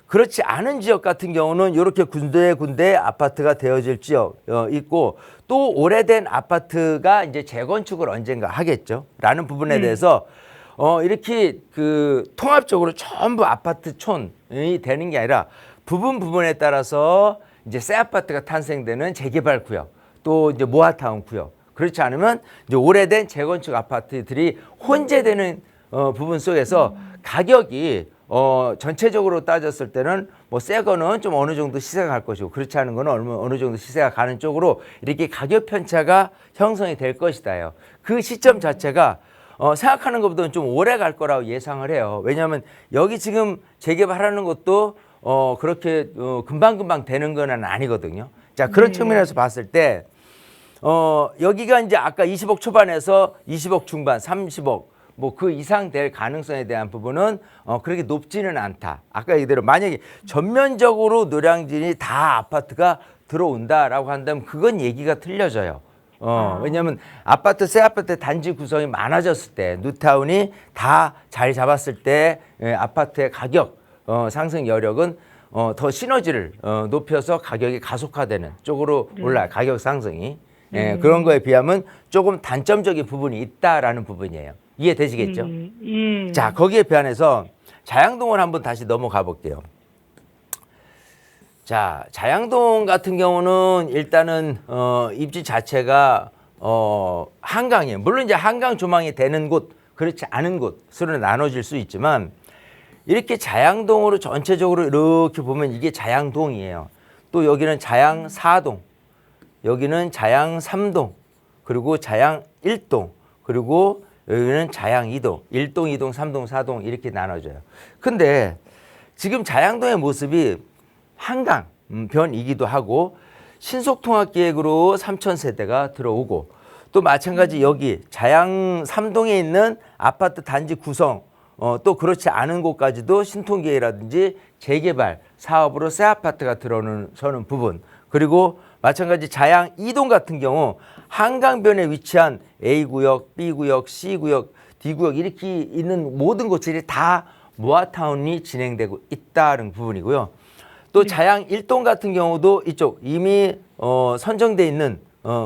그렇지 않은 지역 같은 경우는 이렇게 군데군데 아파트가 되어질 지역 있고 또 오래된 아파트가 이제 재건축을 언젠가 하겠죠. 라는 부분에 대해서 이렇게 그 통합적으로 전부 아파트촌이 되는 게 아니라 부분에 따라서 이제 새 아파트가 탄생되는 재개발 구역 또 이제 모아타운 구역 그렇지 않으면 이제 오래된 재건축 아파트들이 혼재되는 부분 속에서 가격이 전체적으로 따졌을 때는 뭐 새 거는 좀 어느 정도 시세가 갈 것이고 그렇지 않은 거는 어느 정도 시세가 가는 쪽으로 이렇게 가격 편차가 형성이 될 것이다요. 그 시점 자체가 생각하는 것보다는 좀 오래 갈 거라고 예상을 해요. 왜냐하면 여기 지금 재개발하는 것도 그렇게 금방금방 되는 건 아니거든요. 자, 그런 측면에서 봤을 때 여기가 이제 아까 20억 초반에서 20억 중반, 30억 뭐 그 이상 될 가능성에 대한 부분은 그렇게 높지는 않다. 아까 얘기대로 만약에 전면적으로 노량진이 다 아파트가 들어온다라고 한다면 그건 얘기가 틀려져요. 왜냐하면 새 아파트 단지 구성이 많아졌을 때 뉴타운이 다 자리 잡았을 때 아파트의 가격 상승 여력은 더 시너지를 높여서 가격이 가속화되는 쪽으로 올라요. 가격 상승이. 그런 거에 비하면 조금 단점적인 부분이 있다라는 부분이에요. 이해되시겠죠? 자, 거기에 비한해서 자양동을 한번 다시 넘어가 볼게요. 자, 자양동 같은 경우는 일단은 입지 자체가 한강이에요. 물론 이제 한강 조망이 되는 곳, 그렇지 않은 곳으로 나눠질 수 있지만 이렇게 자양동으로 전체적으로 이렇게 보면 이게 자양동이에요. 또 여기는 자양 4동, 여기는 자양 3동, 그리고 자양 1동, 그리고 여기는 자양 2동, 1동, 2동, 3동, 4동 이렇게 나눠져요. 근데 지금 자양동의 모습이 한강 변이기도 하고 신속통합계획으로 3,000세대가 들어오고 또 마찬가지 여기 자양 3동에 있는 아파트 단지 구성 또 그렇지 않은 곳까지도 신통계획이라든지 재개발 사업으로 새 아파트가 들어서는 부분 그리고 마찬가지 자양 2동 같은 경우 한강변에 위치한 A구역, B구역, C구역, D구역 이렇게 있는 모든 곳들이 다 모아타운이 진행되고 있다는 부분이고요. 또 자양 1동 같은 경우도 이쪽 이미 선정돼 있는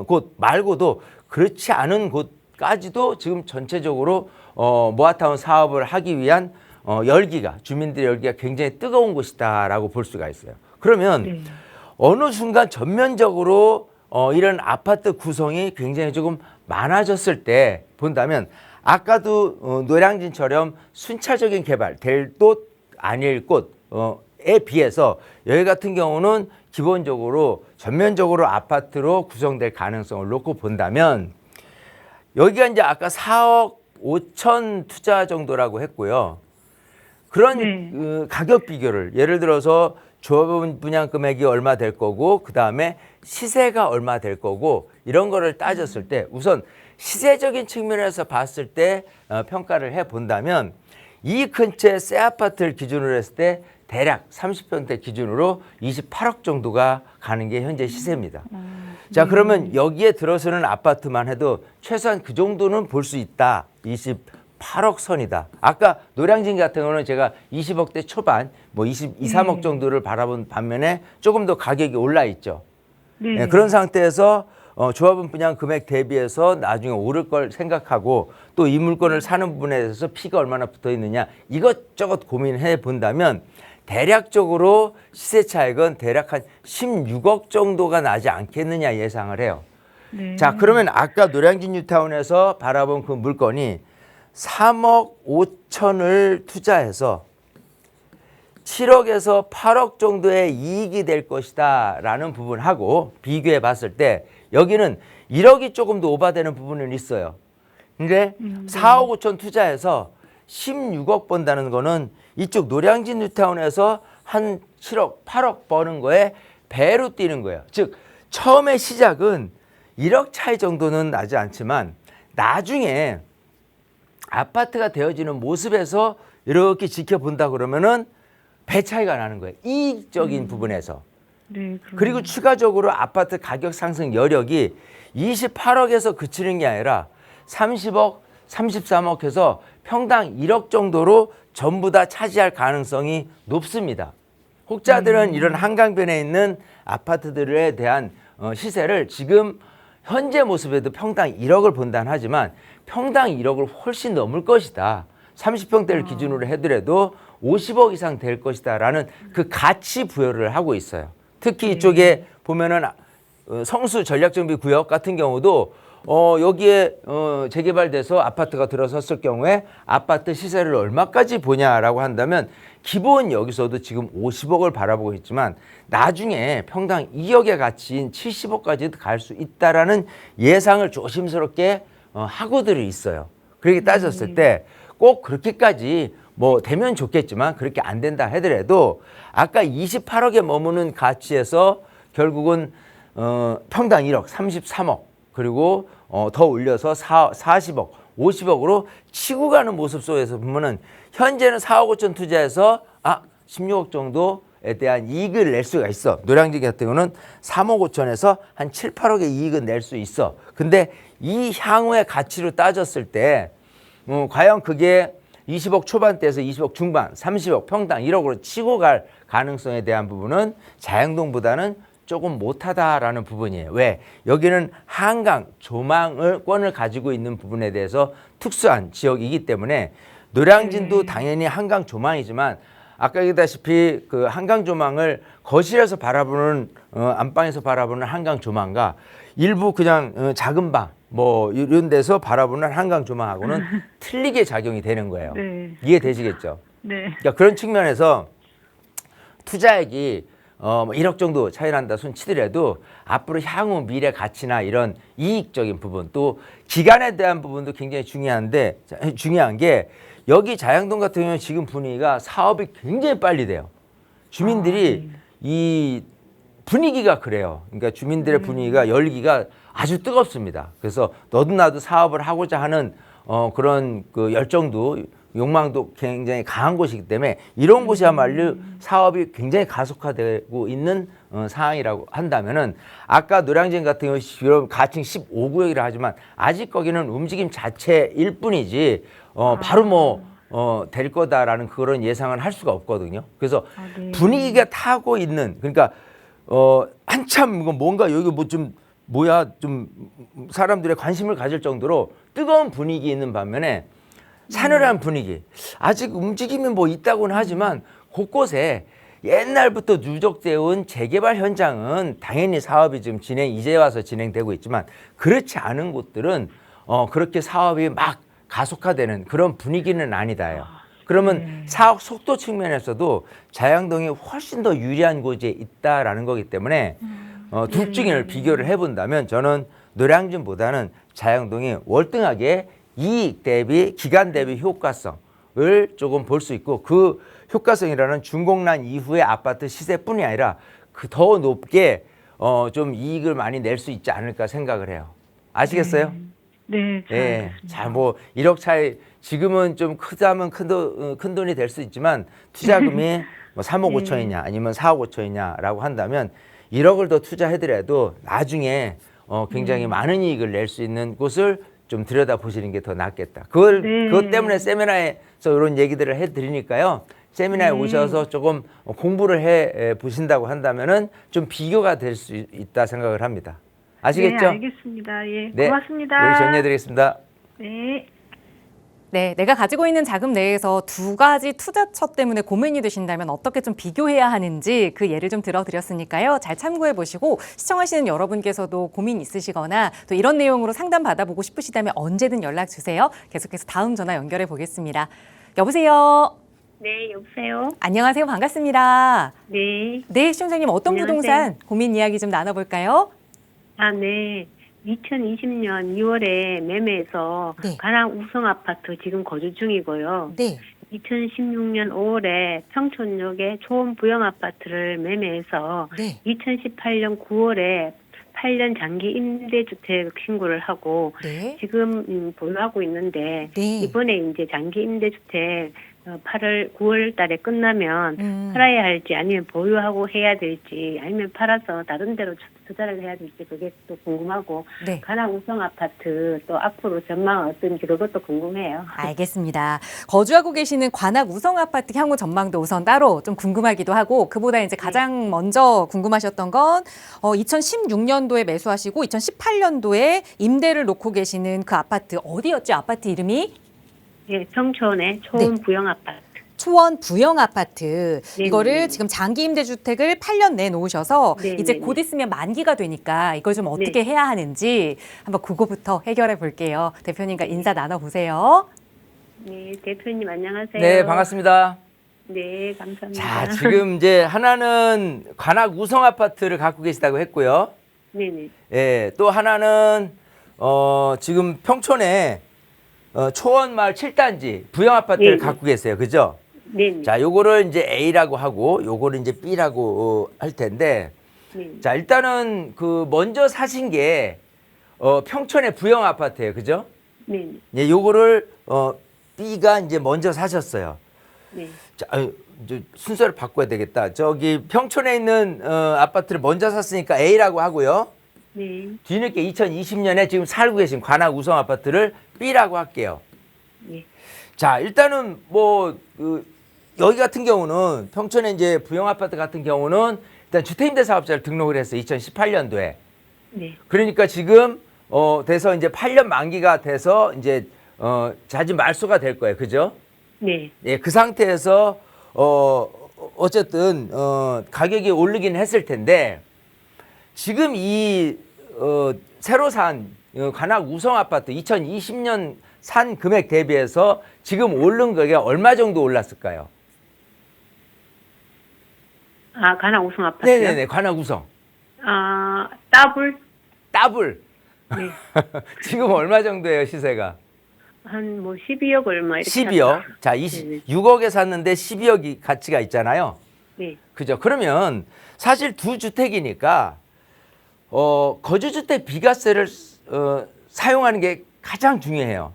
곳 말고도 그렇지 않은 곳까지도 지금 전체적으로 모아타운 사업을 하기 위한 주민들의 열기가 굉장히 뜨거운 곳이다라고 볼 수가 있어요. 그러면 어느 순간 전면적으로 이런 아파트 구성이 굉장히 조금 많아졌을 때 본다면 아까도 노량진처럼 순차적인 개발 될 곳 아닐 곳에 비해서 여기 같은 경우는 기본적으로 전면적으로 아파트로 구성될 가능성을 놓고 본다면 여기가 이제 아까 4억 5천 투자 정도라고 했고요. 그런 그 가격 비교를 예를 들어서 조합원 분양 금액이 얼마 될 거고 그 다음에 시세가 얼마 될 거고 이런 거를 따졌을 때 우선 시세적인 측면에서 봤을 때 평가를 해 본다면 이 근처의 새 아파트를 기준으로 했을 때 대략 30평대 기준으로 28억 정도가 가는 게 현재 시세입니다. 자, 그러면 여기에 들어서는 아파트만 해도 최소한 그 정도는 볼 수 있다. 28억 선이다. 아까 노량진 같은 경우는 제가 20억대 초반, 뭐 22, 3억 정도를 바라본 반면에 조금 더 가격이 올라 있죠. 네, 그런 상태에서 조합원 분양 금액 대비해서 나중에 오를 걸 생각하고 또 이 물건을 사는 부분에 대해서 피가 얼마나 붙어 있느냐 이것저것 고민해 본다면 대략적으로 시세 차익은 대략 한 16억 정도가 나지 않겠느냐 예상을 해요. 네. 자, 그러면 아까 노량진 뉴타운에서 바라본 그 물건이 3억 5천을 투자해서 7억에서 8억 정도의 이익이 될 것이다 라는 부분하고 비교해 봤을 때 여기는 1억이 조금 더 오바되는 부분은 있어요. 근데 4억 5천 투자해서 16억 번다는 거는 이쪽 노량진 뉴타운에서 한 7억, 8억 버는 거에 배로 뛰는 거예요. 즉 처음에 시작은 1억 차이 정도는 나지 않지만 나중에 아파트가 되어지는 모습에서 이렇게 지켜본다 그러면은 배 차이가 나는 거예요. 이익적인 부분에서. 네, 그리고 추가적으로 아파트 가격 상승 여력이 28억에서 그치는 게 아니라 30억, 33억 해서 평당 1억 정도로 전부 다 차지할 가능성이 높습니다. 혹자들은 이런 한강변에 있는 아파트들에 대한 시세를 지금 현재 모습에도 평당 1억을 본다는 하지만 평당 1억을 훨씬 넘을 것이다. 30평대를 기준으로 해더라도 50억 이상 될 것이다 라는 그 가치 부여를 하고 있어요. 특히 이쪽에 보면은 성수 전략정비구역 같은 경우도 여기에 재개발돼서 아파트가 들어섰을 경우에 아파트 시세를 얼마까지 보냐라고 한다면 기본 여기서도 지금 50억을 바라보고 있지만 나중에 평당 2억의 가치인 70억까지도 갈 수 있다라는 예상을 조심스럽게 하고들이 있어요. 그렇게 따졌을 때 꼭 그렇게까지 뭐 되면 좋겠지만 그렇게 안 된다 하더라도 아까 28억에 머무는 가치에서 결국은 평당 1억, 33억 그리고 더 올려서 40억, 50억으로 치고 가는 모습 속에서 보면은 현재는 4억 5천 투자해서 16억 정도에 대한 이익을 낼 수가 있어. 노량진 같은 경우는 3억 5천에서 한 7, 8억의 이익은 낼 수 있어. 근데 이 향후의 가치로 따졌을 때 과연 그게 20억 초반대에서 20억 중반, 30억 평당 1억으로 치고 갈 가능성에 대한 부분은 자양동보다는 조금 못하다라는 부분이에요. 왜? 여기는 한강 조망권을 가지고 있는 부분에 대해서 특수한 지역이기 때문에 노량진도 당연히 한강 조망이지만 아까 얘기했다시피 그 한강 조망을 거실에서 바라보는 안방에서 바라보는 한강 조망과 일부 그냥 작은 방 뭐 이런 데서 바라보는 한강 조망하고는 틀리게 작용이 되는 거예요. 네. 이해되시겠죠? 네. 그러니까 그런 측면에서 투자액이 1억 정도 차이 난다 손 치더라도 앞으로 향후 미래 가치나 이런 이익적인 부분 또 기간에 대한 부분도 굉장히 중요한 게 여기 자양동 같은 경우는 지금 분위기가 사업이 굉장히 빨리 돼요. 주민들이 이 분위기가 그래요. 그러니까 주민들의 분위기가 열기가 아주 뜨겁습니다. 그래서 너도 나도 사업을 하고자 하는 그런 그 열정도 욕망도 굉장히 강한 곳이기 때문에 이런 곳이야말로 사업이 굉장히 가속화되고 있는 상황이라고 한다면은 아까 노량진 같은 경우 지금 가칭 15구역이라 하지만 아직 거기는 움직임 자체일 뿐이지 바로 될 거다라는 그런 예상은 할 수가 없거든요. 그래서 네. 분위기가 타고 있는 그러니까 한참 뭔가 여기 좀 사람들의 관심을 가질 정도로 뜨거운 분위기 있는 반면에 사늘한 분위기 아직 움직임이 뭐 있다고는 하지만 곳곳에 옛날부터 누적되어 온 재개발 현장은 당연히 사업이 지금 이제 와서 진행되고 있지만 그렇지 않은 곳들은 그렇게 사업이 막 가속화되는 그런 분위기는 아니다요. 그러면 사업 속도 측면에서도 자양동이 훨씬 더 유리한 곳에 있다라는 거기 때문에 둘 중에 비교를 해본다면 저는 노량진보다는 자양동이 월등하게 이익 대비 기간 대비 효과성을 조금 볼 수 있고 그 효과성이라는 준공란 이후의 아파트 시세뿐이 아니라 그 더 높게 좀 이익을 많이 낼 수 있지 않을까 생각을 해요. 아시겠어요? 네. 예. 자, 뭐 1억 차이 지금은 좀 크다면 큰 돈이 될 수 있지만 투자금이 뭐 3억 5천이냐 아니면 4억 5천이냐라고 한다면 1억을 더 투자해더라도 나중에 굉장히 많은 이익을 낼 수 있는 곳을 좀 들여다 보시는 게 더 낫겠다. 그것 때문에 세미나에서 이런 얘기들을 해드리니까요. 세미나에 오셔서 조금 공부를 해 보신다고 한다면은 좀 비교가 될 수 있다 생각을 합니다. 아시겠죠? 네, 알겠습니다. 예, 네, 고맙습니다. 여기 정리해드리겠습니다. 네. 네, 내가 가지고 있는 자금 내에서 두 가지 투자처 때문에 고민이 되신다면 어떻게 좀 비교해야 하는지 그 예를 좀 들어드렸으니까요. 잘 참고해 보시고 시청하시는 여러분께서도 고민 있으시거나 또 이런 내용으로 상담 받아보고 싶으시다면 언제든 연락 주세요. 계속해서 다음 전화 연결해 보겠습니다. 여보세요. 네, 여보세요? 안녕하세요. 반갑습니다. 네. 네, 시청자님 어떤 안녕하세요. 부동산 고민 이야기 좀 나눠볼까요? 아, 네. 2020년 2월에 매매해서 네. 가랑 우성 아파트 지금 거주 중이고요. 네. 2016년 5월에 평촌역에 초원 부영 아파트를 매매해서 네. 2018년 9월에 8년 장기 임대주택 신고를 하고 네. 지금 보유하고 있는데 네. 이번에 이제 장기 임대주택 8월 9월 달에 끝나면 음. 팔아야 할지 아니면 보유하고 해야 될지 아니면 팔아서 다른 데로 투자를 해야 될지 그게 또 궁금하고 네. 가랑 우성 아파트 또 앞으로 전망 어떤지 그것도 궁금해요. 알겠습니다. 거주하고 계시는 관악 우성 아파트 향후 전망도 우선 따로 좀 궁금하기도 하고 그보다 이제 가장 먼저 궁금하셨던 건 2016년도에 매수하시고 2018년도에 임대를 놓고 계시는 그 아파트 어디였죠? 아파트 이름이? 예, 평촌의 초원 부영 아파트. 초원 부영 아파트. 네, 이거를 네. 지금 장기 임대 주택을 8년 내 놓으셔서 네, 이제 네, 곧 네. 있으면 만기가 되니까 이걸 좀 어떻게 해야 하는지 한번 그거부터 해결해 볼게요. 대표님과 인사 나눠 보세요. 네, 대표님 안녕하세요. 네, 반갑습니다. 네, 감사합니다. 자, 지금 이제 하나는 관악 우성 아파트를 갖고 계시다고 했고요. 네네. 예, 또 하나는 지금 평촌에 초원마을 7단지 부영 아파트를 네. 갖고 계세요. 그죠? 네네. 자, 요거를 이제 A라고 하고 요거를 이제 B라고 할 텐데 네. 자, 일단은 그 먼저 사신 게 평촌의 부영 아파트예요. 그죠? 네네. 예, 요거를 B가 이제 먼저 사셨어요. 네. 자, 이제 순서를 바꿔야 되겠다. 저기 평촌에 있는 아파트를 먼저 샀으니까 A라고 하고요. 네. 뒤늦게 2020년에 지금 살고 계신 관악 우성 아파트를 B라고 할게요. 네. 자, 일단은 여기 같은 경우는 평촌에 이제 부영 아파트 같은 경우는 일단 주택임대사업자를 등록을 했어요. 2018년도에. 네. 그러니까 지금 돼서 이제 8년 만기가 돼서 이제 자진 말소가 될 거예요. 그죠? 네. 예, 그 상태에서 어쨌든 가격이 오르긴 했을 텐데 지금 이 새로 산 관악 우성 아파트 2020년 산 금액 대비해서 지금 오른 거게 얼마 정도 올랐을까요? 아, 가랑 우성 아파트요? 네네네, 관악 우성. 아, 더블? 더블. 네. 지금 얼마 정도예요, 시세가? 한 뭐 12억 얼마 이렇게 12억. 할까? 자, 네네. 6억에 샀는데 12억이 가치가 있잖아요. 네. 그죠? 그러면 사실 두 주택이니까 거주주택 비과세를 사용하는 게 가장 중요해요.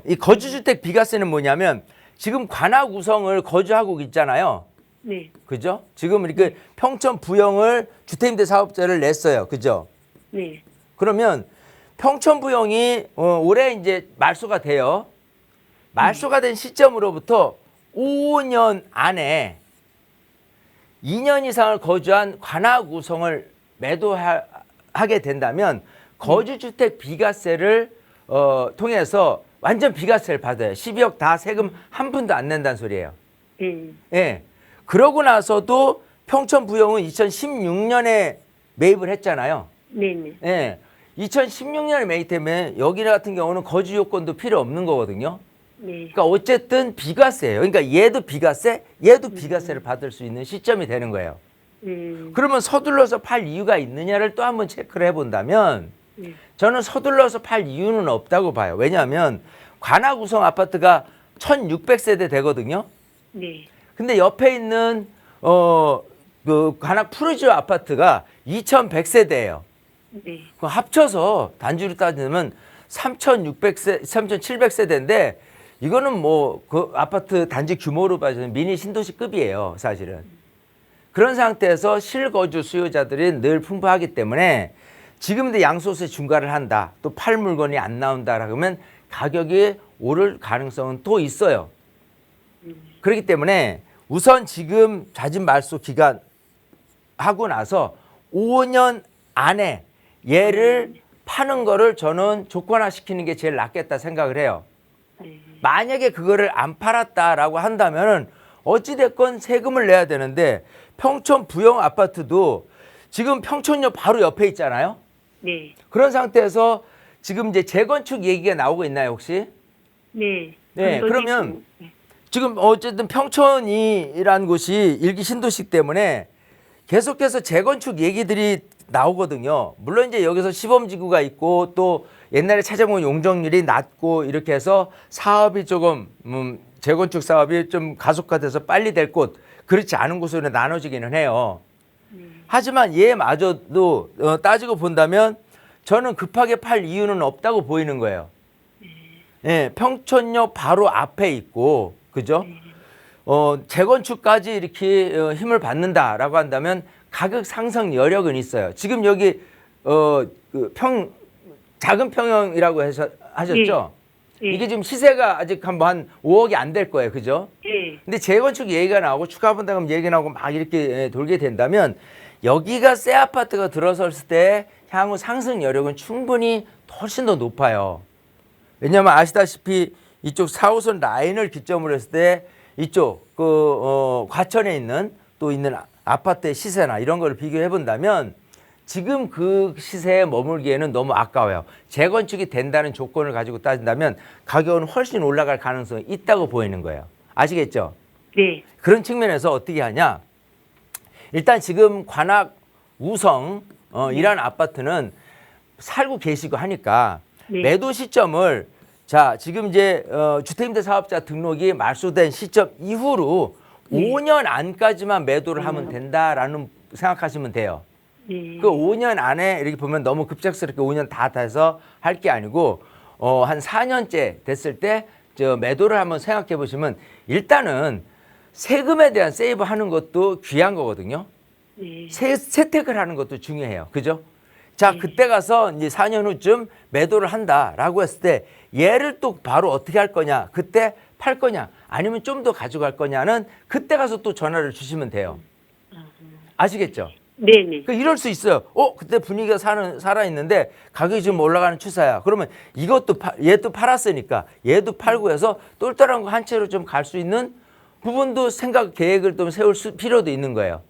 이 거주주택 비과세는 뭐냐면 지금 관악 우성을 거주하고 있잖아요. 네. 그죠? 지금 이렇게 평촌 부영을 주택임대 사업자를 냈어요. 그죠? 네. 그러면 평촌 부영이 올해 이제 말소가 돼요. 말소가 된 시점으로부터 5년 안에 2년 이상을 거주한 관악 우성을 매도하게 된다면 거주주택 비과세를 통해서 완전 비과세를 받아요. 12억 다 세금 한 푼도 안 낸다는 소리예요. 네. 예. 그러고 나서도 평촌 부영은 2016년에 매입을 했잖아요. 네네. 예. 2016년에 매입되면 여기 같은 경우는 거주 요건도 필요 없는 거거든요. 네. 그러니까 어쨌든 비과세예요. 그러니까 얘도 비과세, 얘도 비과세를 받을 수 있는 시점이 되는 거예요. 그러면 서둘러서 팔 이유가 있느냐를 또 한번 체크를 해본다면 네. 저는 서둘러서 팔 이유는 없다고 봐요. 왜냐하면 관악 우성 아파트가 1600세대 되거든요. 네. 근데 옆에 있는 그 관악 푸르지오 아파트가 2100세대예요. 네. 그 합쳐서 단지로 따지면 3600세, 3700세대인데 이거는 뭐 그 아파트 단지 규모로 봐서는 미니 신도시급이에요, 사실은. 그런 상태에서 실거주 수요자들이 늘 풍부하기 때문에 지금 이제 양소세 중과를 한다. 또 팔 물건이 안 나온다 그러면 가격이 오를 가능성은 또 있어요. 그렇기 때문에 우선 지금 자진 말소 기간 하고 나서 5년 안에 얘를 파는 거를 저는 조건화시키는 게 제일 낫겠다 생각을 해요. 네. 만약에 그거를 안 팔았다라고 한다면은 어찌됐건 세금을 내야 되는데 평촌 부영 아파트도 지금 평촌역 바로 옆에 있잖아요. 네. 그런 상태에서 지금 이제 재건축 얘기가 나오고 있나요, 혹시? 네. 네, 건설이 그러면 있고, 네. 지금 어쨌든 평촌이라는 곳이 일기 신도시 때문에 계속해서 재건축 얘기들이 나오거든요. 물론 이제 여기서 시범지구가 있고 또 옛날에 찾아본 용적률이 낮고 이렇게 해서 사업이 조금 재건축 사업이 좀 가속화돼서 빨리 될 곳, 그렇지 않은 곳으로 나눠지기는 해요. 하지만 얘마저도 따지고 본다면 저는 급하게 팔 이유는 없다고 보이는 거예요. 예, 평촌역 바로 앞에 있고, 그죠? 재건축까지 이렇게 힘을 받는다라고 한다면 가격 상승 여력은 있어요. 지금 여기 작은 평형이라고 하셨죠? 예. 이게 지금 시세가 아직 한 5억이 안 될 거예요, 그죠? 예. 근데 재건축 얘기가 나오고 추가분담금 얘기 나오고 막 이렇게 돌게 된다면 여기가 새 아파트가 들어섰을 때 향후 상승 여력은 충분히 훨씬 더 높아요. 왜냐하면 아시다시피 이쪽 4호선 라인을 기점으로 했을 때 이쪽 과천에 있는 또 있는 아파트의 시세나 이런 걸 비교해 본다면 지금 그 시세에 머물기에는 너무 아까워요. 재건축이 된다는 조건을 가지고 따진다면 가격은 훨씬 올라갈 가능성이 있다고 보이는 거예요. 아시겠죠? 네. 그런 측면에서 어떻게 하냐? 일단 지금 관악 우성 이란 아파트는 살고 계시고 하니까 네. 매도 시점을 자 지금 이제 주택임대 사업자 등록이 말소된 시점 이후로 5년 안까지만 매도를 하면 된다라는 생각하시면 돼요. 네. 그 5년 안에 이렇게 보면 너무 급작스럽게 5년 다 돼서 할 게 아니고 한 4년째 됐을 때 저 매도를 한번 생각해 보시면 일단은 세금에 대한 세이브 하는 것도 귀한 거거든요. 네. 세택을 하는 것도 중요해요. 그죠? 자, 그때 가서 이제 4년 후쯤 매도를 한다라고 했을 때 얘를 또 바로 어떻게 할 거냐? 그때 팔 거냐? 아니면 좀 더 가져갈 거냐는 그때 가서 또 전화를 주시면 돼요. 아시겠죠? 네네. 그 이럴 수 있어요. 그때 분위기가 살아 있는데 가격이 지금 올라가는 추세야. 그러면 이것도 얘도 팔았으니까 얘도 팔고 해서 똘똘한 거 한 채로 좀 갈 수 있는 부분도 생각 계획을 좀 세울 필요도 있는 거예요.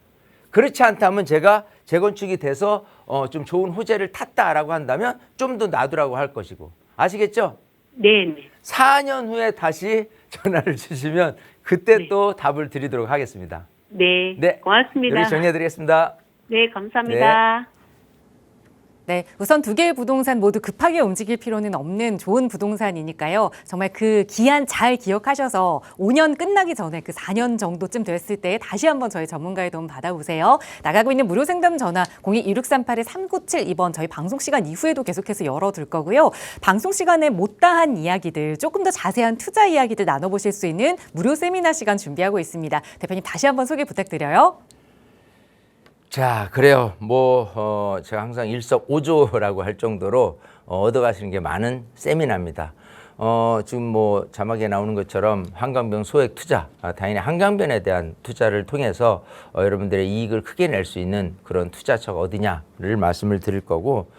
그렇지 않다면 제가 재건축이 돼서 좀 좋은 호재를 탔다라고 한다면 좀 더 놔두라고 할 것이고. 아시겠죠? 네네. 4년 후에 다시 전화를 주시면 그때 네. 또 답을 드리도록 하겠습니다. 네. 네. 고맙습니다. 여기 정리해드리겠습니다. 네, 감사합니다. 네, 우선 두 개의 부동산 모두 급하게 움직일 필요는 없는 좋은 부동산이니까요. 정말 그 기한 잘 기억하셔서 5년 끝나기 전에 그 4년 정도쯤 됐을 때 다시 한번 저희 전문가의 도움 받아보세요. 나가고 있는 무료 상담 전화 02-2638-3972번 저희 방송 시간 이후에도 계속해서 열어둘 거고요. 방송 시간에 못다한 이야기들, 조금 더 자세한 투자 이야기들 나눠보실 수 있는 무료 세미나 시간 준비하고 있습니다. 대표님 다시 한번 소개 부탁드려요. 자, 그래요. 제가 항상 일석오조라고 할 정도로 얻어가시는 게 많은 세미나입니다. 지금 자막에 나오는 것처럼 한강변 소액 투자, 당연히 한강변에 대한 투자를 통해서 여러분들의 이익을 크게 낼 수 있는 그런 투자처가 어디냐를 말씀을 드릴 거고,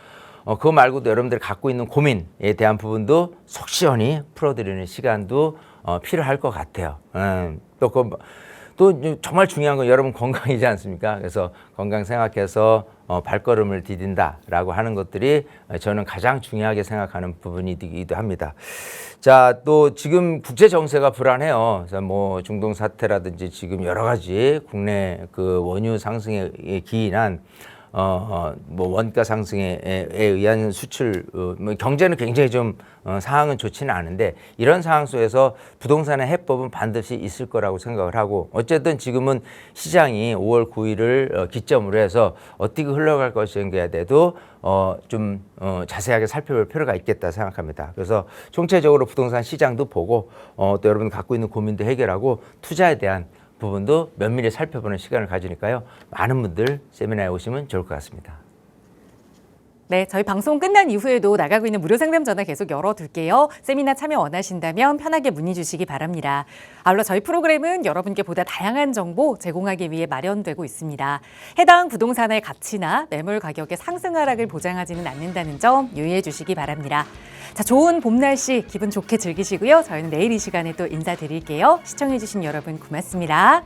그거 말고도 여러분들이 갖고 있는 고민에 대한 부분도 속 시원히 풀어드리는 시간도 필요할 것 같아요. 또 정말 중요한 건 여러분 건강이지 않습니까? 그래서 건강 생각해서 발걸음을 디딘다라고 하는 것들이 저는 가장 중요하게 생각하는 부분이기도 합니다. 자, 또 지금 국제 정세가 불안해요. 그래서 중동 사태라든지 지금 여러 가지 국내 그 원유 상승에 기인한 원가 상승에 의한 수출, 경제는 굉장히 좀 상황은 좋지는 않은데 이런 상황 속에서 부동산의 해법은 반드시 있을 거라고 생각을 하고, 어쨌든 지금은 시장이 5월 9일을 기점으로 해서 어떻게 흘러갈 것인가에 대해도 좀 자세하게 살펴볼 필요가 있겠다 생각합니다. 그래서 총체적으로 부동산 시장도 보고 또 여러분 갖고 있는 고민도 해결하고 투자에 대한 부분도 면밀히 살펴보는 시간을 가지니까요. 많은 분들 세미나에 오시면 좋을 것 같습니다. 네, 저희 방송 끝난 이후에도 나가고 있는 무료 상담 전화 계속 열어둘게요. 세미나 참여 원하신다면 편하게 문의 주시기 바랍니다. 아울러 저희 프로그램은 여러분께 보다 다양한 정보 제공하기 위해 마련되고 있습니다. 해당 부동산의 가치나 매물 가격의 상승 하락을 보장하지는 않는다는 점 유의해 주시기 바랍니다. 자, 좋은 봄 날씨 기분 좋게 즐기시고요. 저희는 내일 이 시간에 또 인사드릴게요. 시청해 주신 여러분 고맙습니다.